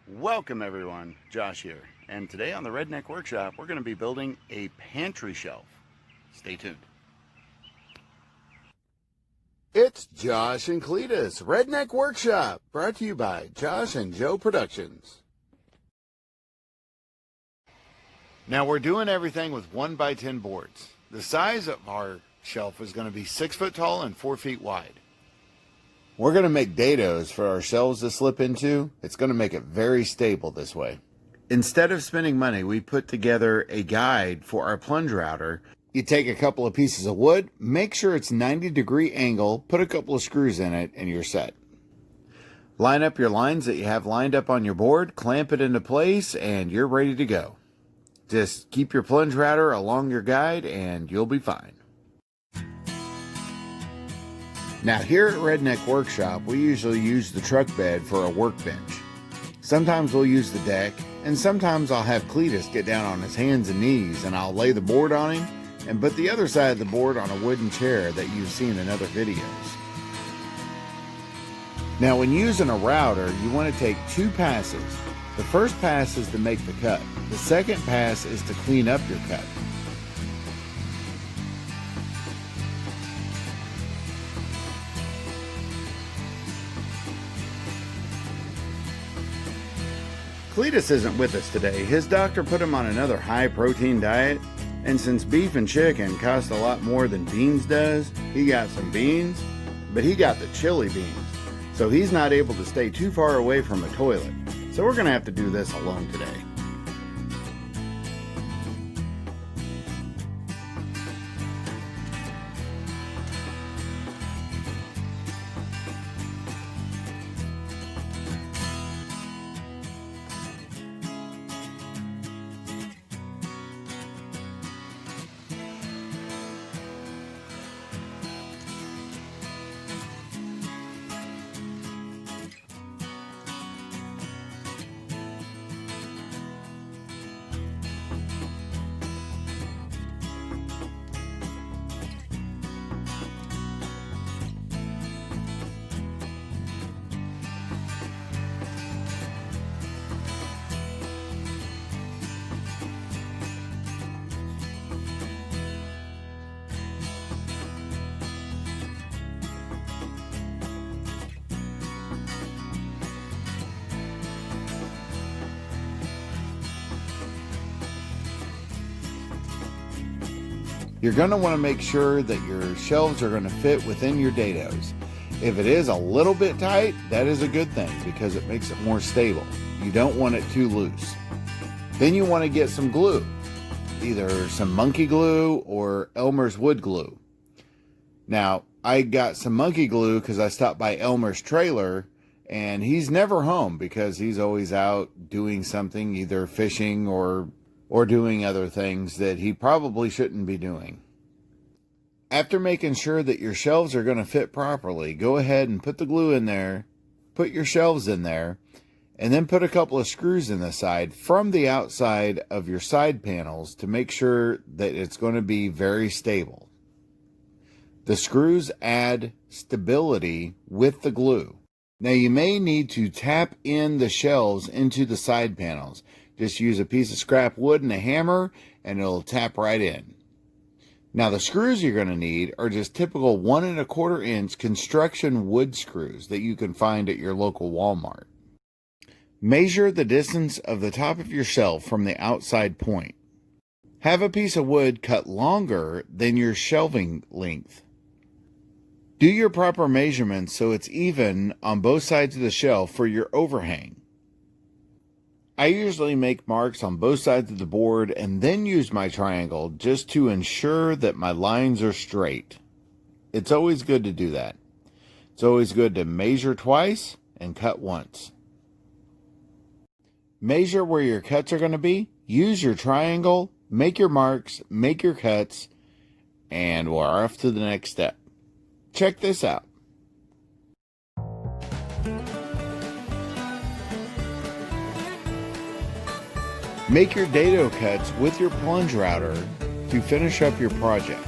Welcome everyone, Josh here, and today on the Redneck Workshop we're going to be building a pantry shelf. Stay tuned. It's Josh and Cletus, Redneck Workshop, brought to you by Josh&Jo Productions. Now we're doing everything with 1x10 boards. The size of our shelf is going to be 6 foot tall and 4 feet wide. We're going to make dados for our shelves to slip into. It's going to make it very stable this way. Instead of spending money, we put together a guide for our plunge router. You take a couple of pieces of wood, make sure it's 90-degree angle, put a couple of screws in it, and you're set. Line up your lines that you have lined up on your board, clamp it into place, and you're ready to go. Just keep your plunge router along your guide, and you'll be fine. Now here at Redneck Workshop, we usually use the truck bed for a workbench. Sometimes we'll use the deck, and sometimes I'll have Cletus get down on his hands and knees and I'll lay the board on him and put the other side of the board on a wooden chair that you've seen in other videos. Now when using a router, you want to take 2 passes. The first pass is to make the cut. The second pass is to clean up your cut. Cletus isn't with us today. His doctor put him on another high-protein diet, and since beef and chicken cost a lot more than beans does, he got some beans, but he got the chili beans, so he's not able to stay too far away from a toilet. So we're going to have to do this alone today. You're going to want to make sure that your shelves are going to fit within your dados. If it is a little bit tight, that is a good thing because it makes it more stable. You don't want it too loose. Then you want to get some glue, either some monkey glue or Elmer's wood glue. Now, I got some monkey glue because I stopped by Elmer's trailer and he's never home because he's always out doing something, either fishing or doing other things that he probably shouldn't be doing. After making sure that your shelves are going to fit properly, go ahead and put the glue in there, put your shelves in there, and then put a couple of screws in the side from the outside of your side panels to make sure that it's going to be very stable. The screws add stability with the glue. Now you may need to tap in the shelves into the side panels. Just use a piece of scrap wood and a hammer and it'll tap right in. Now the screws you're going to need are just typical 1 1/4 inch construction wood screws that you can find at your local Walmart. Measure the distance of the top of your shelf from the outside point. Have a piece of wood cut longer than your shelving length. Do your proper measurements so it's even on both sides of the shelf for your overhang. I usually make marks on both sides of the board and then use my triangle just to ensure that my lines are straight. It's always good to do that. It's always good to measure twice and cut once. Measure where your cuts are going to be, use your triangle, make your marks, make your cuts, and we're off to the next step. Check this out. Make your dado cuts with your plunge router to finish up your project.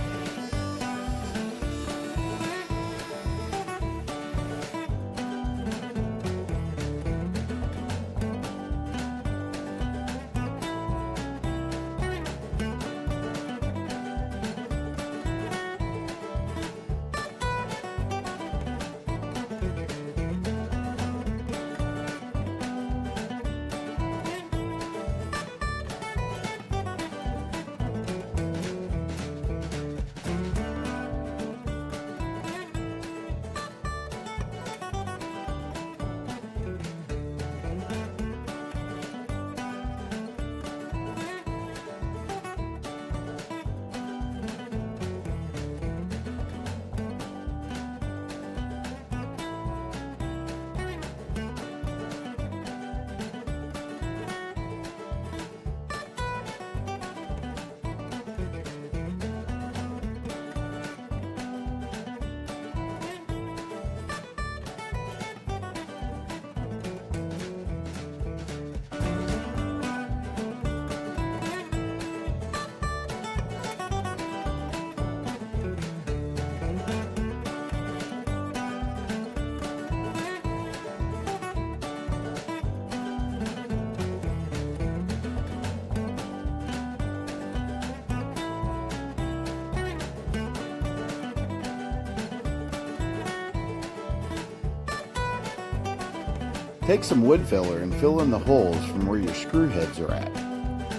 Take some wood filler and fill in the holes from where your screw heads are at.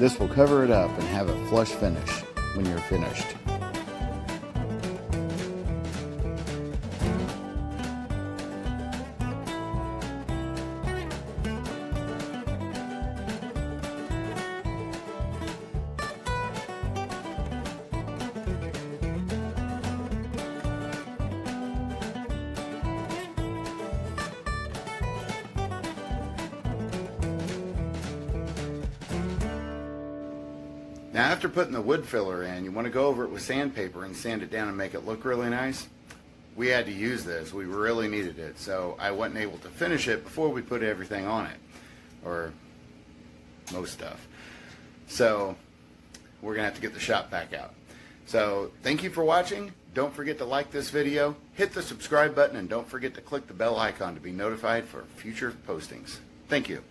This will cover it up and have a flush finish when you're finished. Now after putting the wood filler in, you want to go over it with sandpaper and sand it down and make it look really nice. We had to use this. We really needed it. So I wasn't able to finish it before we put everything on it, or most stuff. So we're going to have to get the shop back out. So thank you for watching. Don't forget to like this video, hit the subscribe button, and don't forget to click the bell icon to be notified for future postings. Thank you.